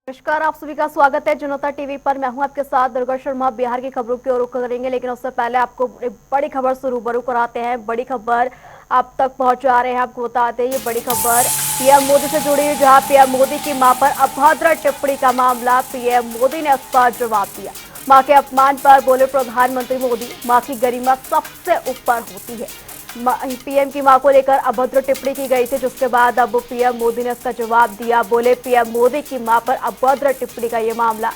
नमस्कार, आप सभी का स्वागत है जनता टीवी पर। मैं हूं आपके साथ दुर्गा शर्मा। बिहार की खबरों की ओर रुख करेंगे, लेकिन उससे पहले आपको एक बड़ी खबर से रूबरू कराते हैं। बड़ी खबर आप तक पहुंचा रहे हैं। आपको बताते हैं ये बड़ी खबर पीएम मोदी से जुड़ी है, जहां पीएम मोदी की मां पर अभद्र टिप्पणी का मामला। पीएम मोदी ने इस पर जवाब दिया। मां के अपमान पर बोले प्रधानमंत्री मोदी, मां की गरिमा सबसे ऊपर होती है। पीएम की मां को लेकर अभद्र टिप्पणी की गई थी, जिसके बाद अब पीएम मोदी ने इसका जवाब दिया। बोले पीएम मोदी की मां पर अभद्र टिप्पणी का ये मामला।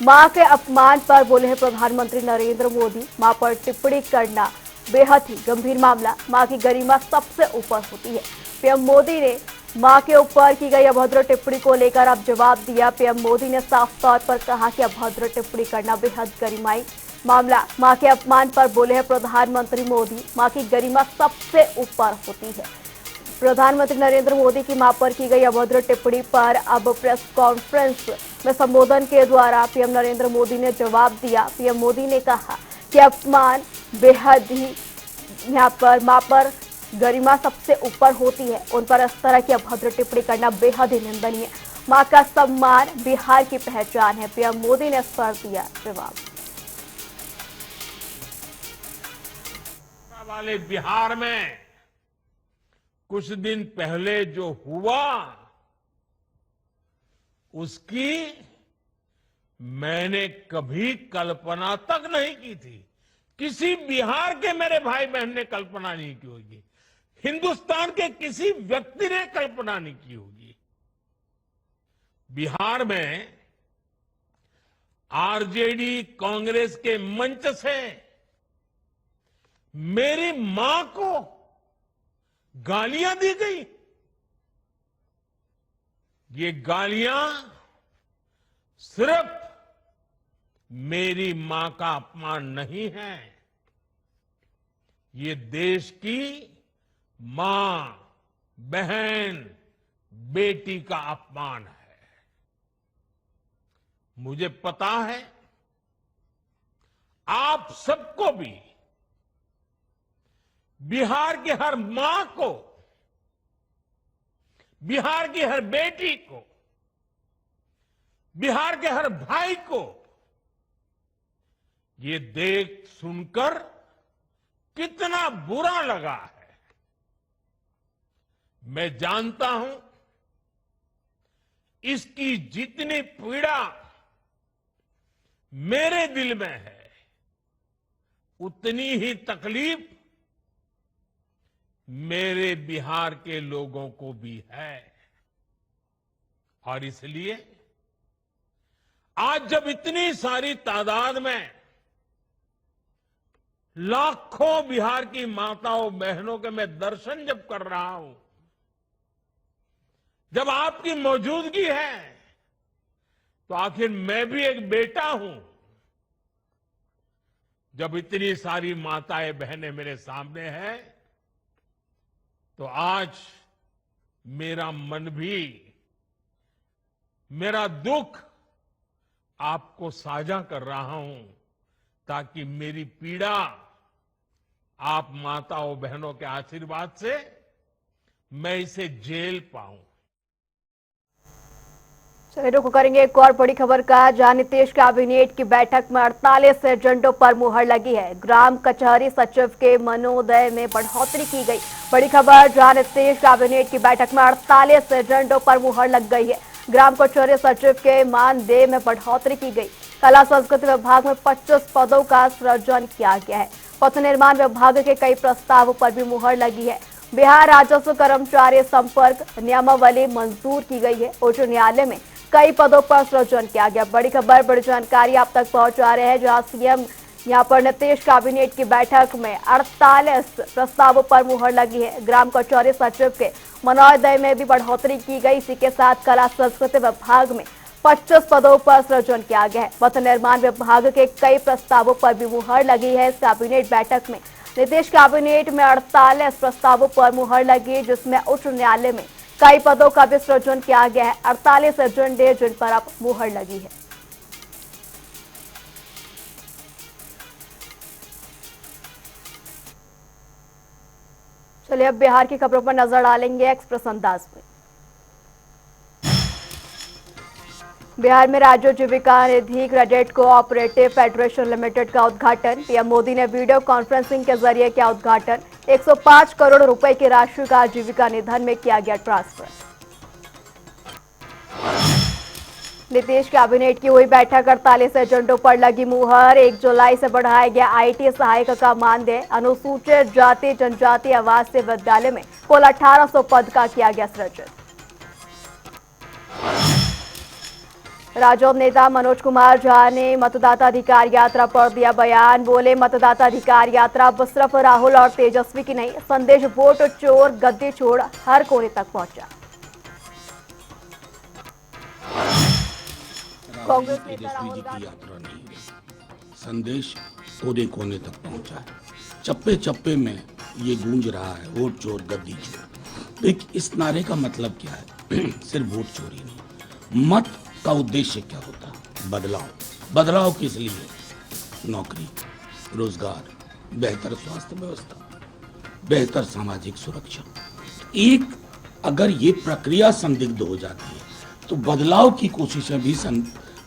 मां के अपमान पर बोले हैं प्रधानमंत्री नरेंद्र मोदी, मां पर टिप्पणी करना बेहद ही गंभीर मामला। मां की गरिमा सबसे ऊपर होती है। पीएम मोदी ने मां के ऊपर की गई अभद्र टिप्पणी को लेकर अब जवाब दिया। पीएम मोदी ने साफ तौर पर कहा कि अभद्र टिप्पणी करना बेहद गरिमाई मामला। मां के अपमान पर बोले हैं प्रधानमंत्री मोदी, मां की गरिमा सबसे ऊपर होती है। प्रधानमंत्री नरेंद्र मोदी की मां पर की गई अभद्र टिप्पणी पर अब प्रेस कॉन्फ्रेंस में संबोधन के द्वारा पीएम नरेंद्र मोदी ने जवाब दिया। पीएम मोदी ने कहा कि अपमान बेहद ही, यहाँ पर मां पर गरिमा सबसे ऊपर होती है, उन पर इस तरह की अभद्र टिप्पणी करना बेहद ही निंदनीय। मां का सम्मान बिहार की पहचान है। पीएम मोदी ने इस पर दिया जवाब। वाले बिहार में कुछ दिन पहले जो हुआ, उसकी मैंने कभी कल्पना तक नहीं की थी। किसी बिहार के मेरे भाई बहन ने कल्पना नहीं की होगी, हिंदुस्तान के किसी व्यक्ति ने कल्पना नहीं की होगी। बिहार में आरजेडी कांग्रेस के मंच से मेरी मां को गालियां दी गई। ये गालियां सिर्फ मेरी मां का अपमान नहीं है, ये देश की मां, बहन, बेटी का अपमान है। मुझे पता है आप सबको भी, बिहार की हर मां को, बिहार की हर बेटी को, बिहार के हर भाई को ये देख सुनकर कितना बुरा लगा है। मैं जानता हूं इसकी जितनी पीड़ा मेरे दिल में है, उतनी ही तकलीफ मेरे बिहार के लोगों को भी है। और इसलिए आज जब इतनी सारी तादाद में लाखों बिहार की माताओं बहनों के मैं दर्शन जब कर रहा हूं, जब आपकी मौजूदगी है, तो आखिर मैं भी एक बेटा हूं। जब इतनी सारी माताएं बहनें मेरे सामने हैं, तो आज मेरा मन भी, मेरा दुख आपको साझा कर रहा हूं, ताकि मेरी पीड़ा आप माताओं बहनों के आशीर्वाद से मैं इसे झेल पाऊं। चलिए रुक करेंगे एक और बड़ी खबर का, जहां नीतीश कैबिनेट की बैठक में 48 एजेंडों पर मुहर लगी है। ग्राम कचहरी सचिव के मनोदय में बढ़ोतरी की गई। बड़ी खबर, जहां नीतीश कैबिनेट की बैठक में 48 एजेंडों पर मुहर लग गई है। ग्राम कचहरी सचिव के मानदेय में बढ़ोतरी की गई। कला संस्कृति विभाग में 25 पदों का सृजन किया गया है। पथ निर्माण विभाग के कई प्रस्तावों पर भी मुहर लगी है। बिहार राजस्व कर्मचारी संपर्क नियमावली मंजूर की गई है। उच्च न्यायालय में कई पदों पर सृजन किया गया। बड़ी खबर, बड़ी जानकारी आप तक पहुंचा रहे हैं, जहां सीएम यहां पर नीतीश कैबिनेट की बैठक में 48 प्रस्तावों पर मुहर लगी है। ग्राम कचहरी सचिव के मनोदय में भी बढ़ोतरी की गई। इसी के साथ कला संस्कृति विभाग में 25 पदों पर सृजन किया गया है। पथ निर्माण विभाग के कई प्रस्तावों पर भी मुहर लगी है। इस कैबिनेट बैठक में नीतीश कैबिनेट में 48 प्रस्तावों पर मुहर लगी, जिसमें उच्च न्यायालय में कई पदों का भी सृजन किया गया है। 48 एजेंडे जिन पर अब मुहर लगी है। चलिए अब बिहार की खबरों पर नजर डालेंगे एक्सप्रेस अंदाज में। बिहार में राज्य जीविका निधि क्रेडिट कोऑपरेटिव फेडरेशन लिमिटेड का उद्घाटन। पीएम मोदी ने वीडियो कॉन्फ्रेंसिंग के जरिए किया उद्घाटन। 105 करोड़ रुपए की राशि का जीविका निधन में किया गया ट्रांसफर। नीतीश कैबिनेट की हुई बैठक, 48 एजेंडों पर लगी मुहर। 1 जुलाई से बढ़ाया गया आईटी सहायक का मानदेय। अनुसूचित जाति जनजाति आवासीय विद्यालय में कुल 1800 पद का किया गया सृजन। राजद नेता मनोज कुमार झा ने मतदाता अधिकार यात्रा पर दिया बयान। बोले, मतदाता अधिकार यात्रा अब सिर्फ राहुल और तेजस्वी की नहीं, संदेश वोट चोर गद्दी छोड़ हर कोने तक पहुंचा। कांग्रेस नेता तेजस्वी राहुल जी की गांधी यात्रा नहीं है, संदेश कोने कोने तक पहुंचा है। चप्पे चप्पे में ये गूंज रहा है, वोट चोर गद्दी चोर। देखिए, इस नारे का मतलब क्या है? सिर्फ वोट चोरी नहीं, मत का उद्देश्य क्या होता है? बदलाव। बदलाव किस लिए? नौकरी, रोजगार, बेहतर स्वास्थ्य व्यवस्था, बेहतर सामाजिक सुरक्षा। एक अगर ये प्रक्रिया संदिग्ध हो जाती है तो बदलाव की कोशिशें भी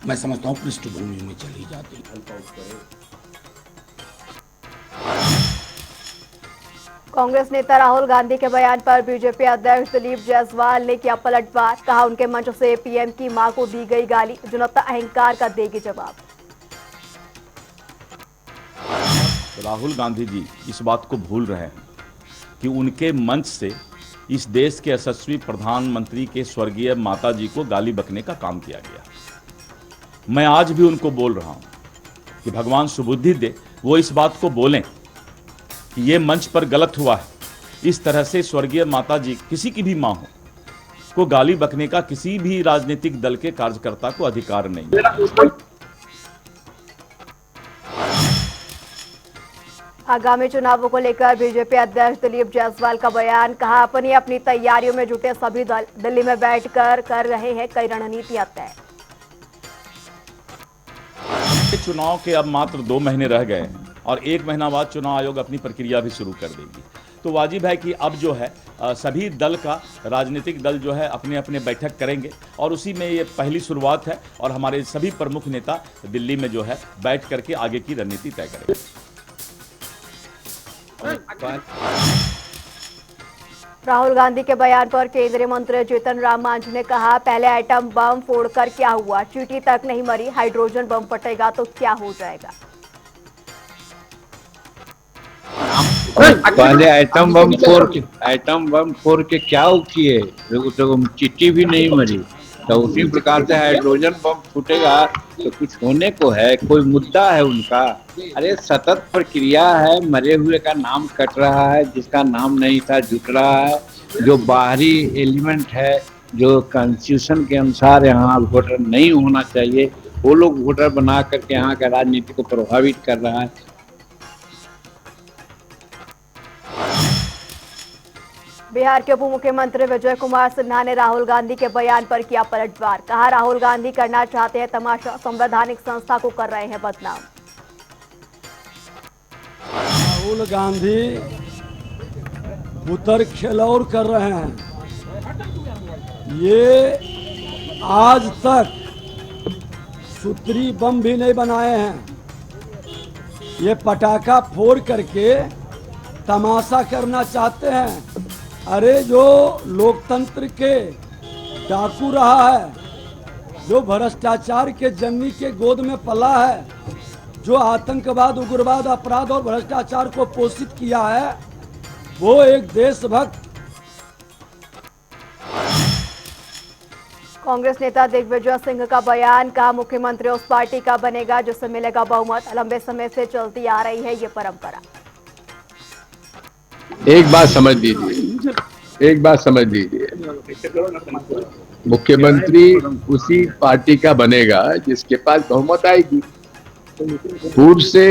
मैं समझता हूं पृष्ठभूमि में चली जाती है। कांग्रेस नेता राहुल गांधी के बयान पर बीजेपी अध्यक्ष दिलीप जायसवाल ने किया पलटवार। कहा, उनके मंच से पीएम की मां को दी गई गाली, जनता अहंकार का देगी जवाब। राहुल गांधी जी इस बात को भूल रहे हैं कि उनके मंच से इस देश के यशस्वी प्रधानमंत्री के स्वर्गीय माता जी को गाली बकने का काम किया गया। मैं आज भी उनको बोल रहा हूं कि भगवान सुबुद्धि दे, वो इस बात को बोलें कि ये मंच पर गलत हुआ है। इस तरह से स्वर्गीय माता जी, किसी की भी मां हो, को गाली बकने का किसी भी राजनीतिक दल के कार्यकर्ता को अधिकार नहीं है। आगामी चुनावों को लेकर बीजेपी अध्यक्ष दिलीप जायसवाल का बयान। कहा, अपनी तैयारियों में जुटे सभी दल दिल्ली में बैठकर कर रहे हैं कई रणनीतियां तय। चुनाव के अब मात्र 2 महीने रह गए हैं और 1 महीना बाद चुनाव आयोग अपनी प्रक्रिया भी शुरू कर देगी। तो वाजिब है कि अब जो है सभी दल का, राजनीतिक दल जो है अपने अपने बैठक करेंगे और उसी में ये पहली शुरुआत है और हमारे सभी प्रमुख नेता दिल्ली में जो है बैठ करके आगे की रणनीति तय करेंगे। राहुल गांधी के बयान पर केंद्रीय मंत्री जीतन राम मांझी ने कहा, पहले एटम बम फोड़कर क्या हुआ, चींटी तक नहीं मरी, हाइड्रोजन बम फटेगा तो क्या हो जाएगा। पहले एटम बम फोड़ के क्या किए, तो चिट्ठी भी नहीं मरी। तो उसी प्रकार से हाइड्रोजन बम फूटेगा तो कुछ होने को है, कोई मुद्दा है उनका। अरे सतत प्रक्रिया है, मरे हुए का नाम कट रहा है, जिसका नाम नहीं था जुट रहा है। जो बाहरी एलिमेंट है, जो कॉन्स्टिट्यूशन के अनुसार यहाँ वोटर नहीं होना चाहिए, वो लोग वोटर बना करके यहाँ का राजनीति को प्रभावित कर रहा है। बिहार के उप मुख्यमंत्री विजय कुमार सिन्हा ने राहुल गांधी के बयान पर किया पलटवार। कहा, राहुल गांधी करना चाहते हैं तमाशा, संवैधानिक संस्था को कर रहे हैं बदनाम। राहुल गांधी उतर खेलौर कर रहे हैं। ये आज तक सूत्री बम भी नहीं बनाए हैं। ये पटाखा फोड़ करके तमाशा करना चाहते हैं। अरे जो लोकतंत्र के डाकू रहा है, जो भ्रष्टाचार के जन्नी के गोद में पला है, जो आतंकवाद, उग्रवाद, अपराध और भ्रष्टाचार को पोषित किया है, वो एक देशभक्त। कांग्रेस नेता दिग्विजय सिंह का बयान। कहा, मुख्यमंत्री उस पार्टी का बनेगा जिससे मिलेगा बहुमत, लंबे समय से चलती आ रही है ये परंपरा। एक बात समझ लीजिए, मुख्यमंत्री उसी पार्टी का बनेगा जिसके पास बहुमत आएगी। पूर्व से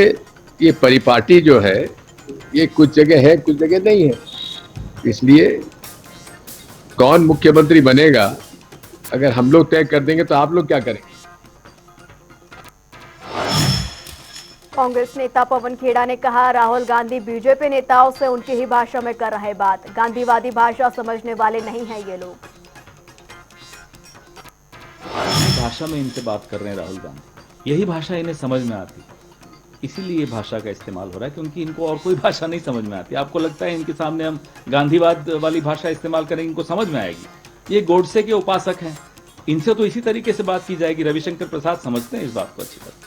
ये परिपाटी जो है, ये कुछ जगह है, कुछ जगह नहीं है। इसलिए कौन मुख्यमंत्री बनेगा अगर हम लोग तय कर देंगे तो आप लोग क्या करेंगे? कांग्रेस नेता पवन खेड़ा ने कहा, राहुल गांधी बीजेपी नेताओं से उनकी ही भाषा में कर रहे बात, गांधीवादी भाषा समझने वाले नहीं हैं ये लोग। भाषा में इनसे बात कर रहे हैं राहुल गांधी, यही भाषा इन्हें समझ में आती, इसीलिए ये भाषा का इस्तेमाल हो रहा है, क्योंकि इनको और कोई भाषा नहीं समझ में आती। आपको लगता है इनके सामने हम गांधीवाद वाली भाषा इस्तेमाल करेंगे इनको समझ में आएगी? ये गोडसे के उपासक हैं, इनसे तो इसी तरीके से बात की जाएगी। रविशंकर प्रसाद समझते हैं इस बात को अच्छी तरह।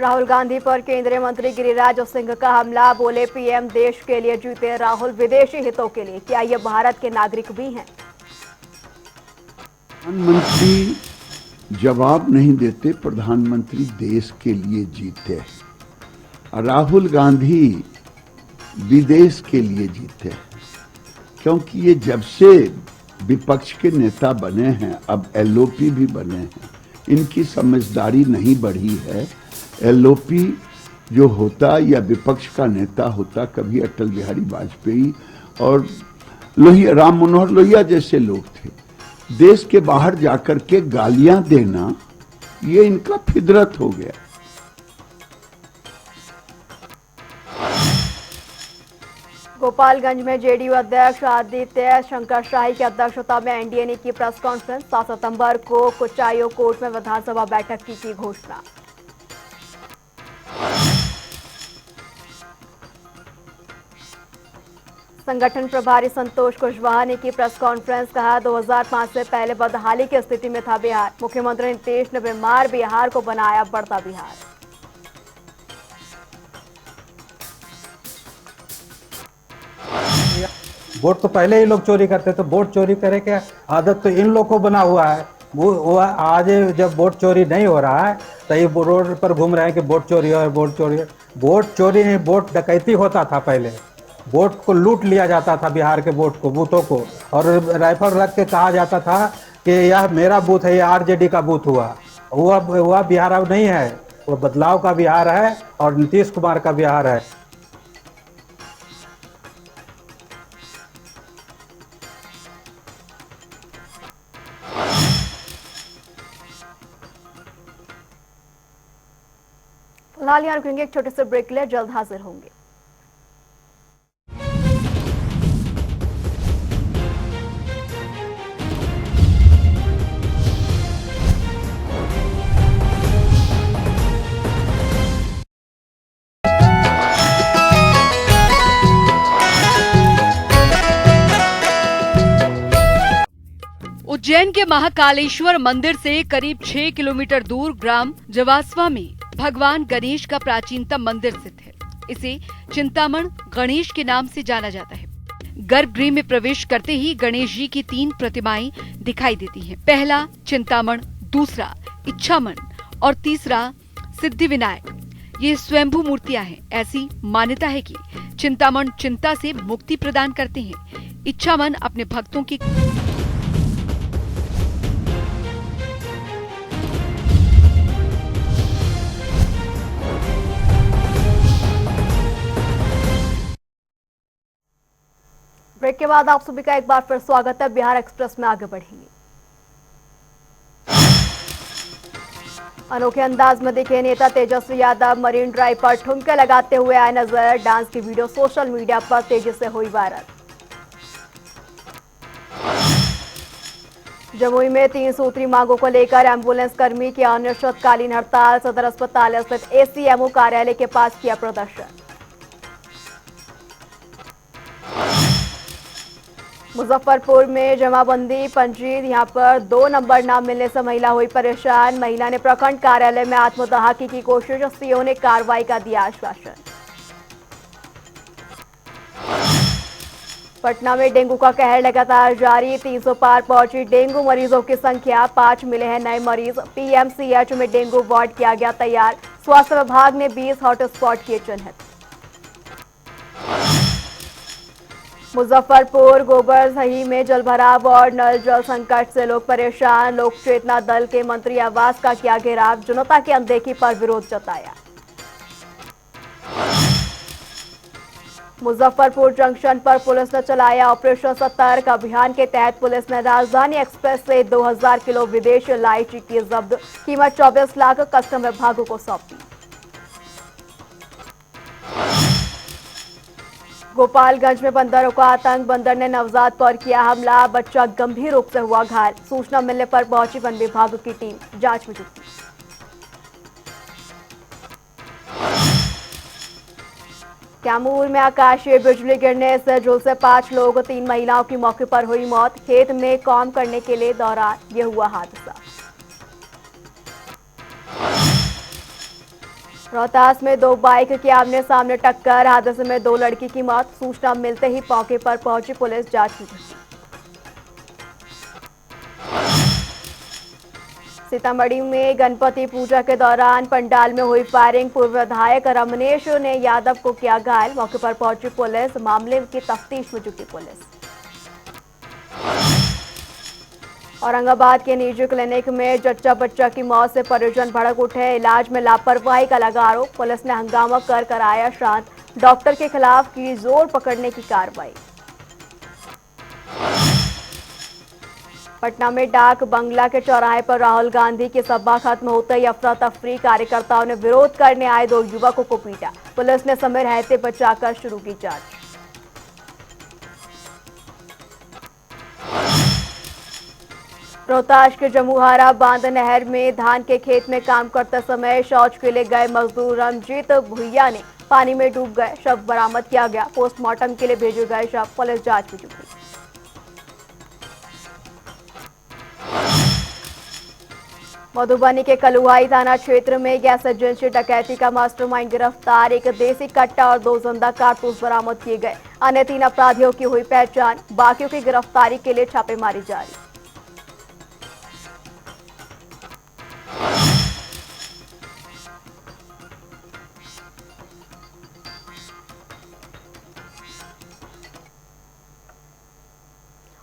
राहुल गांधी पर केंद्रीय मंत्री गिरिराज सिंह का हमला, बोले पीएम देश के लिए जीते, राहुल विदेशी हितों के लिए, क्या ये भारत के नागरिक भी हैं? प्रधानमंत्री जवाब नहीं देते, प्रधानमंत्री देश के लिए जीते। राहुल गांधी विदेश के लिए जीते, क्योंकि ये जब से विपक्ष के नेता बने हैं, अब एलओपी भी बने हैं, इनकी समझदारी नहीं बढ़ी है। एलओपी जो होता या विपक्ष का नेता होता, कभी अटल बिहारी वाजपेयी और लोहिया, राम मनोहर लोहिया जैसे लोग थे, देश के बाहर जाकर के गालियां देना ये इनका फितरत हो गया। गोपालगंज में जेडीयू अध्यक्ष आदित्य शंकर शाही की अध्यक्षता में एनडीए ने की प्रेस कॉन्फ्रेंस, 7 सितंबर को कुचायो कोर्ट में विधानसभा बैठक की घोषणा। संगठन प्रभारी संतोष कुशवाहा ने की प्रेस कॉन्फ्रेंस, कहा 2005 से पहले बदहाली की स्थिति में था बिहार, मुख्यमंत्री नीतीश ने बीमार बिहार को बनाया बढ़ता बिहार। वोट तो पहले ही लोग चोरी करते, तो वोट चोरी करे के आदत तो इन लोग को बना हुआ है। वो आज जब वोट चोरी नहीं हो रहा है तो ये रोड पर घूम रहे हैं कि वोट चोरी है, वोट चोरी है। वोट चोरी नहीं, वोट डकैती होता था पहले। वोट को लूट लिया जाता था, बिहार के वोट को, बूथों को, और राइफल रख के कहा जाता था कि यह मेरा बूथ है, यह आरजेडी का बूथ हुआ बिहार अब नहीं है, वो बदलाव का बिहार है और नीतीश कुमार का बिहार है। फिलहाल यहाँ रुकेंगे, एक छोटे से ब्रेक के लिए, जल्द हाजिर होंगे। उज्जैन के महाकालेश्वर मंदिर से करीब 6 किलोमीटर दूर ग्राम जवासवा में भगवान गणेश का प्राचीनतम मंदिर स्थित है। इसे चिंतामण गणेश के नाम से जाना जाता है। गर्भगृह में प्रवेश करते ही गणेश जी की 3 प्रतिमाएं दिखाई देती हैं। पहला चिंतामण, दूसरा इच्छामण और तीसरा सिद्धिविनायक। ये स्वयंभू मूर्तियां हैं। ऐसी मान्यता है कि चिंतामण चिंता से मुक्ति प्रदान करते हैं। इच्छामण अपने भक्तों की ब्रेक के बाद आप सभी का एक बार फिर स्वागत है। बिहार एक्सप्रेस में आगे बढ़ेंगे। अनोखे अंदाज में दिखे नेता तेजस्वी यादव मरीन ड्राइव पर ठुमके लगाते हुए आए नजर। डांस की वीडियो सोशल मीडिया पर तेजी से हुई वायरल। जमुई में 3 सूत्री मांगों को लेकर एम्बुलेंस कर्मी की अनिश्चितकालीन हड़ताल। सदर अस्पताल स्थित एसीएमओ कार्यालय के पास किया प्रदर्शन। मुजफ्फरपुर में जमाबंदी पंजी, यहां पर 2 नंबर ना मिलने से महिला हुई परेशान। महिला ने प्रखंड कार्यालय में आत्मदाह की कोशिश, सीओ ने कार्रवाई का दिया आश्वासन। पटना में डेंगू का कहर लगातार जारी। 300 पार पहुंची डेंगू मरीजों की संख्या। 5 मिले हैं नए मरीज। पीएमसीएच में डेंगू वार्ड किया गया तैयार। स्वास्थ्य विभाग ने 20 हॉटस्पॉट किए चिन्हित। मुजफ्फरपुर गोबर सही में जलभराव और नल जल संकट से लोग परेशान। लोक चेतना दल के मंत्री आवास का किया घेराव। जनता की अनदेखी पर विरोध जताया। मुजफ्फरपुर जंक्शन पर पुलिस ने चलाया ऑपरेशन सतर्क। अभियान के तहत पुलिस ने राजधानी एक्सप्रेस से 2000 किलो विदेशी इलायची की जब्त। कीमत 24 लाख कस्टम विभागों को सौंपी। गोपालगंज में बंदरों का आतंक, बंदर ने नवजात पर किया हमला, बच्चा गंभीर रूप से हुआ घायल। सूचना मिलने पर पहुंची वन विभाग की टीम जांच में जुटी। कैमूर में आकाशीय बिजली गिरने से झुलसे 5 लोग, 3 महिलाओं की मौके पर हुई मौत। खेत में काम करने के लिए दौरान यह हुआ हादसा। रोहतास में 2 बाइक की आमने सामने टक्कर, हादसे में 2 लड़की की मौत। सूचना मिलते ही मौके पर पहुंची पुलिस जांच में जुटी। सीतामढ़ी में गणपति पूजा के दौरान पंडाल में हुई फायरिंग, पूर्व विधायक रमनेश ने यादव को किया घायल। मौके पर पहुंची पुलिस, मामले की तफ्तीश में जुटी पुलिस। औरंगाबाद के निजी क्लिनिक में जच्चा बच्चा की मौत से परिजन भड़क उठे, इलाज में लापरवाही का लगा आरोप। पुलिस ने हंगामा कर कराया शांत, डॉक्टर के खिलाफ की जोर पकड़ने की कार्रवाई। पटना में डाक बंगला के चौराहे पर राहुल गांधी की सभा खत्म होते ही अफरा तफरी, कार्यकर्ताओं ने विरोध करने आए 2 युवकों को पीटा। पुलिस ने समय रहते बचाकर शुरू की जांच। रोहतास के जमुहारा बांध नहर में धान के खेत में काम करते समय शौच के लिए गए मजदूर रमजीत भुइया ने पानी में डूब गए, शव बरामद किया गया। पोस्टमार्टम के लिए भेजे गए शव, पुलिस जांच में जुटी। मधुबनी के कलुआई थाना क्षेत्र में गैस एजेंसी डकैती का मास्टरमाइंड गिरफ्तार, 1 देसी कट्टा और 2 जिंदा कारतूस बरामद किए गए। अन्य 3 अपराधियों की हुई पहचान, बाकियों की गिरफ्तारी के लिए छापेमारी जारी।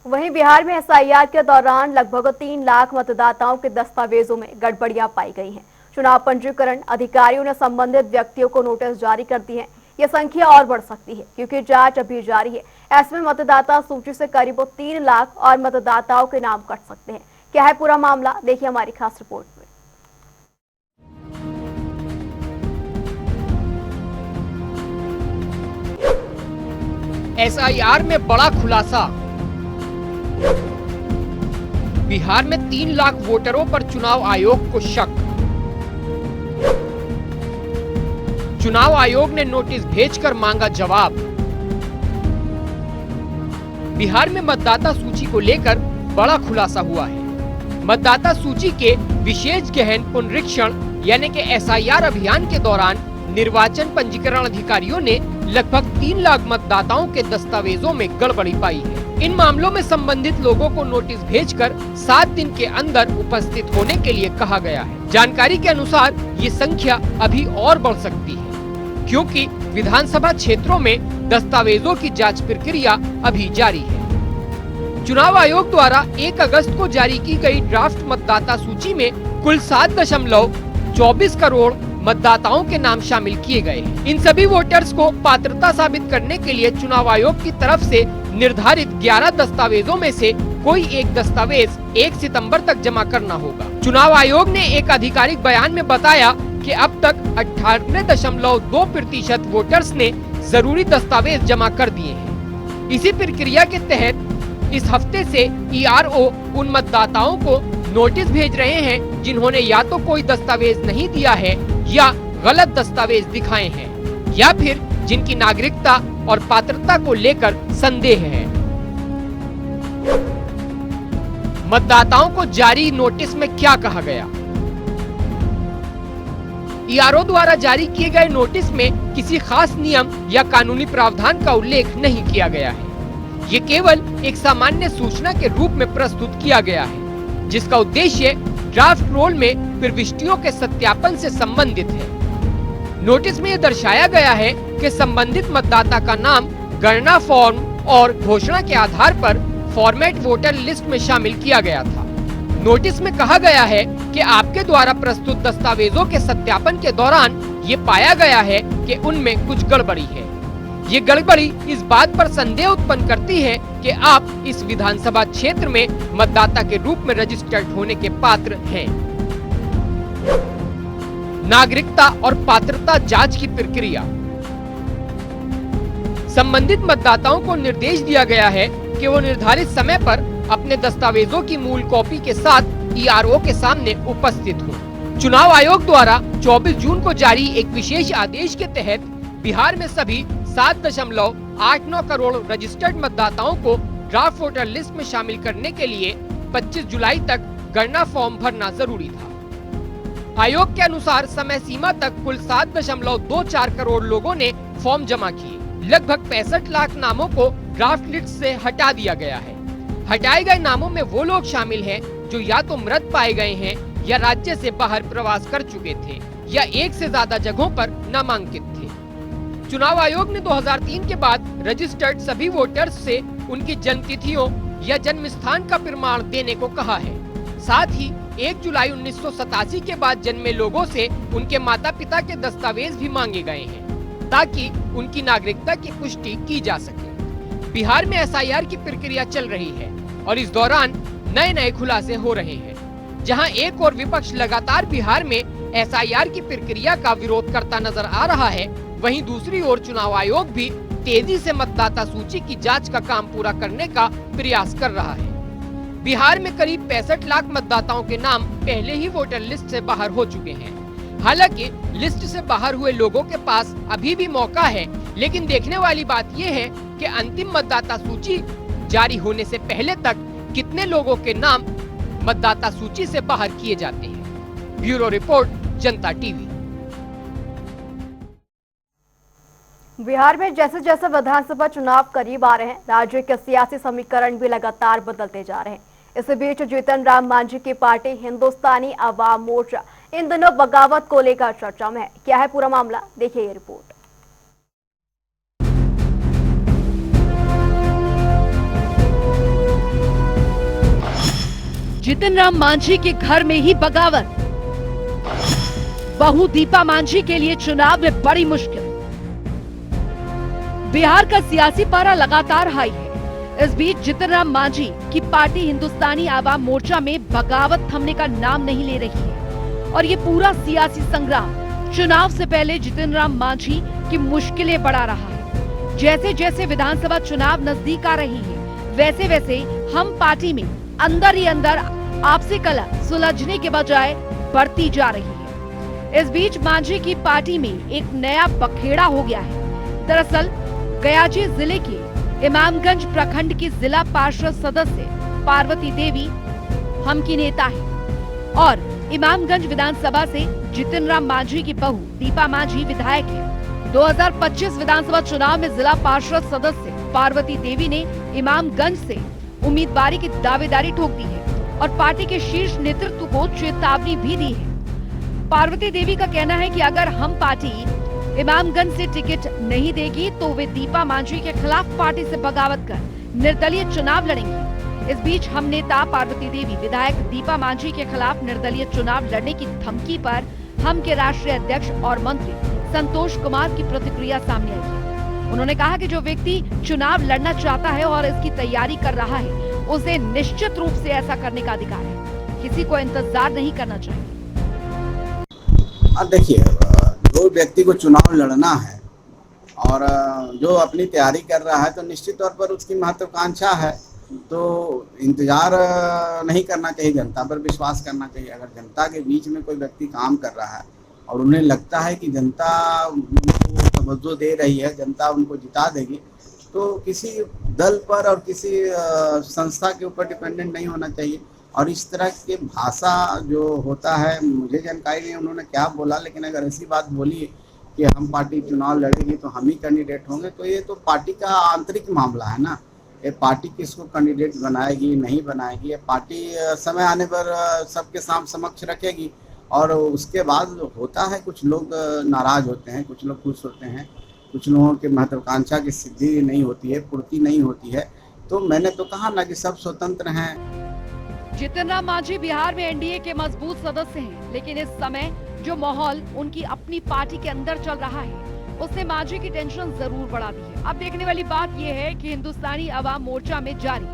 वहीं बिहार में एसआईआर के दौरान लगभग 3 लाख मतदाताओं के दस्तावेजों में गड़बड़ियां पाई गई हैं। चुनाव पंजीकरण अधिकारियों ने संबंधित व्यक्तियों को नोटिस जारी कर दी है। यह संख्या और बढ़ सकती है क्योंकि जांच अभी जारी है। ऐसे में मतदाता सूची से करीब 3 लाख और मतदाताओं के नाम कट सकते हैं। क्या है पूरा मामला, देखिए हमारी खास रिपोर्ट में। एसआईआर में बड़ा खुलासा, बिहार में 3 लाख वोटरों पर चुनाव आयोग को शक। चुनाव आयोग ने नोटिस भेजकर मांगा जवाब। बिहार में मतदाता सूची को लेकर बड़ा खुलासा हुआ है। मतदाता सूची के विशेष गहन पुनरीक्षण यानी कि एसआईआर अभियान के दौरान निर्वाचन पंजीकरण अधिकारियों ने लगभग 3 लाख मतदाताओं के दस्तावेजों में गड़बड़ी पाई है। इन मामलों में संबंधित लोगों को नोटिस भेजकर 7 दिन के अंदर उपस्थित होने के लिए कहा गया है। जानकारी के अनुसार ये संख्या अभी और बढ़ सकती है क्योंकि विधानसभा क्षेत्रों में दस्तावेजों की जांच प्रक्रिया अभी जारी है। चुनाव आयोग द्वारा 1 अगस्त को जारी की गई ड्राफ्ट मतदाता सूची में कुल 7.24 करोड़ मतदाताओं के नाम शामिल किए गए हैं। इन सभी वोटर्स को पात्रता साबित करने के लिए चुनाव आयोग की तरफ से निर्धारित 11 दस्तावेजों में से कोई एक दस्तावेज 1 सितंबर तक जमा करना होगा। चुनाव आयोग ने एक आधिकारिक बयान में बताया कि अब तक 98.2% वोटर्स ने जरूरी दस्तावेज जमा कर दिए हैं। इसी प्रक्रिया के तहत इस हफ्ते से ईआरओ उन मतदाताओं को नोटिस भेज रहे हैं जिन्होंने या तो कोई दस्तावेज नहीं दिया है या गलत दस्तावेज दिखाए हैं या फिर जिनकी नागरिकता और पात्रता को लेकर संदेह है। मतदाताओं को जारी नोटिस में क्या कहा गया? ईआरओ द्वारा जारी किए गए नोटिस में किसी खास नियम या कानूनी प्रावधान का उल्लेख नहीं किया गया है। ये केवल एक सामान्य सूचना के रूप में प्रस्तुत किया गया है जिसका उद्देश्य ड्राफ्ट रोल में प्रविष्टियों के सत्यापन से संबंधित है। नोटिस में यह दर्शाया गया है कि संबंधित मतदाता का नाम गणना फॉर्म और घोषणा के आधार पर फॉर्मेट वोटर लिस्ट में शामिल किया गया था। नोटिस में कहा गया है कि आपके द्वारा प्रस्तुत दस्तावेजों के सत्यापन के दौरान ये पाया गया है कि उनमें कुछ गड़बड़ी है। ये गड़बड़ी इस बात पर संदेह उत्पन्न करती है कि आप इस विधानसभा क्षेत्र में मतदाता के रूप में रजिस्टर्ड होने के पात्र हैं। नागरिकता और पात्रता जांच की प्रक्रिया। संबंधित मतदाताओं को निर्देश दिया गया है कि वो निर्धारित समय पर अपने दस्तावेजों की मूल कॉपी के साथ ERO के सामने उपस्थित हों। चुनाव आयोग द्वारा 24 जून को जारी एक विशेष आदेश के तहत बिहार में सभी 7.89 करोड़ रजिस्टर्ड मतदाताओं को ड्राफ्ट वोटर लिस्ट में शामिल करने के लिए 25 जुलाई तक गणना फॉर्म भरना जरूरी था। आयोग के अनुसार समय सीमा तक कुल 7.24 करोड़ लोगों ने फॉर्म जमा किए। लगभग 65 लाख नामों को ड्राफ्ट लिस्ट से हटा दिया गया है। हटाए गए नामों में वो लोग शामिल हैं जो या तो मृत पाए गए हैं या राज्य से बाहर प्रवास कर चुके थे या एक से ज्यादा जगहों पर नामांकित थे। चुनाव आयोग ने 2003 के बाद रजिस्टर्ड सभी वोटर्स से उनकी जन्म तिथियों या जन्म स्थान का प्रमाण देने को कहा है। साथ ही 1 जुलाई 1987 के बाद जन्मे लोगों से उनके माता पिता के दस्तावेज भी मांगे गए हैं ताकि उनकी नागरिकता की पुष्टि की जा सके। बिहार में SIR की प्रक्रिया चल रही है और इस दौरान नए खुलासे हो रहे हैं। जहां एक और विपक्ष लगातार बिहार में SIR की प्रक्रिया का विरोध करता नजर आ रहा है, वहीं दूसरी ओर चुनाव आयोग भी तेजी से मतदाता सूची की जांच का काम पूरा करने का प्रयास कर रहा है। बिहार में करीब 65 लाख मतदाताओं के नाम पहले ही वोटर लिस्ट से बाहर हो चुके हैं। हालांकि लिस्ट से बाहर हुए लोगों के पास अभी भी मौका है, लेकिन देखने वाली बात ये है कि अंतिम मतदाता सूची जारी होने से पहले तक कितने लोगों के नाम मतदाता सूची से बाहर किए जाते हैं। ब्यूरो रिपोर्ट, जनता टीवी। बिहार में जैसे जैसे विधानसभा चुनाव करीब आ रहे हैं, राज्य के सियासी समीकरण भी लगातार बदलते जा रहे हैं। इसी बीच जीतन राम मांझी की पार्टी हिंदुस्तानी अवाम मोर्चा इन दिनों बगावत को लेकर चर्चा में है। क्या है पूरा मामला, देखिए ये रिपोर्ट। जीतन राम मांझी के घर में ही बगावत। बहू दीपा मांझी के लिए चुनाव में बड़ी मुश्किल। बिहार का सियासी पारा लगातार हाई है। इस बीच जीतन राम मांझी की पार्टी हिंदुस्तानी आवाम मोर्चा में बगावत थमने का नाम नहीं ले रही है और ये पूरा सियासी संग्राम चुनाव से पहले जीतन राम मांझी की मुश्किलें बढ़ा रहा है। जैसे जैसे विधानसभा चुनाव नजदीक आ रही है, वैसे वैसे हम पार्टी में अंदर ही अंदर आपसी कलह सुलझने के बजाय बढ़ती जा रही है। इस बीच मांझी की पार्टी में एक नया बखेड़ा हो गया है। दरअसल गयाजी जिले के इमामगंज प्रखंड की जिला पार्षद सदस्य पार्वती देवी हम की नेता है और इमामगंज विधानसभा से जीतन राम मांझी की बहू दीपा मांझी विधायक है। 2025 विधानसभा चुनाव में जिला पार्षद सदस्य पार्वती देवी ने इमामगंज से उम्मीदवारी की दावेदारी ठोक दी है और पार्टी के शीर्ष नेतृत्व को चेतावनी भी दी है। पार्वती देवी का कहना है कि अगर हम पार्टी इमामगंज से टिकट नहीं देगी तो वे दीपा मांझी के खिलाफ पार्टी से बगावत कर निर्दलीय चुनाव लड़ेंगे। इस बीच हम नेता पार्वती देवी विधायक दीपा मांझी के खिलाफ निर्दलीय चुनाव लड़ने की धमकी पर हम के राष्ट्रीय अध्यक्ष और मंत्री संतोष कुमार की प्रतिक्रिया सामने आई है। उन्होंने कहा कि जो व्यक्ति चुनाव लड़ना चाहता है और इसकी तैयारी कर रहा है, उसे निश्चित रूप से ऐसा करने का अधिकार है। किसी को इंतजार नहीं करना चाहिए। देखिए, जो व्यक्ति को चुनाव लड़ना है और जो अपनी तैयारी कर रहा है, तो निश्चित तौर पर उसकी महत्वाकांक्षा है, तो इंतजार नहीं करना चाहिए, जनता पर विश्वास करना चाहिए। अगर जनता के बीच में कोई व्यक्ति काम कर रहा है और उन्हें लगता है कि जनता उनको तवज्जो दे रही है, जनता उनको जिता देगी, तो किसी दल पर और किसी संस्था के ऊपर डिपेंडेंट नहीं होना चाहिए। और इस तरह के भाषा जो होता है, मुझे जानकारी नहीं उन्होंने क्या बोला, लेकिन अगर ऐसी बात बोली कि हम पार्टी चुनाव लड़ेगी तो हम ही कैंडिडेट होंगे, तो ये तो पार्टी का आंतरिक मामला है ना। ये पार्टी किसको कैंडिडेट बनाएगी नहीं बनाएगी, ये पार्टी समय आने पर सबके समक्ष रखेगी और उसके बाद होता है कुछ लोग नाराज होते हैं, कुछ लोग खुश होते हैं, कुछ लोगों की महत्वाकांक्षा की सिद्धि नहीं होती है, पूर्ति नहीं होती है। तो मैंने तो कहा ना कि सब स्वतंत्र हैं। जीतन राम मांझी बिहार में एनडीए के मजबूत सदस्य हैं, लेकिन इस समय जो माहौल उनकी अपनी पार्टी के अंदर चल रहा है, उसने मांझी की टेंशन जरूर बढ़ा दी है। अब देखने वाली बात यह है कि हिंदुस्तानी अवाम मोर्चा में जारी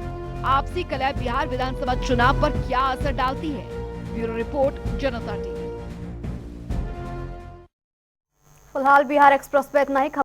आपसी कलह बिहार विधानसभा चुनाव पर क्या असर डालती है। ब्यूरो रिपोर्ट, जनता टीवी। फिलहाल बिहार एक्सप्रेस पे इतना ही।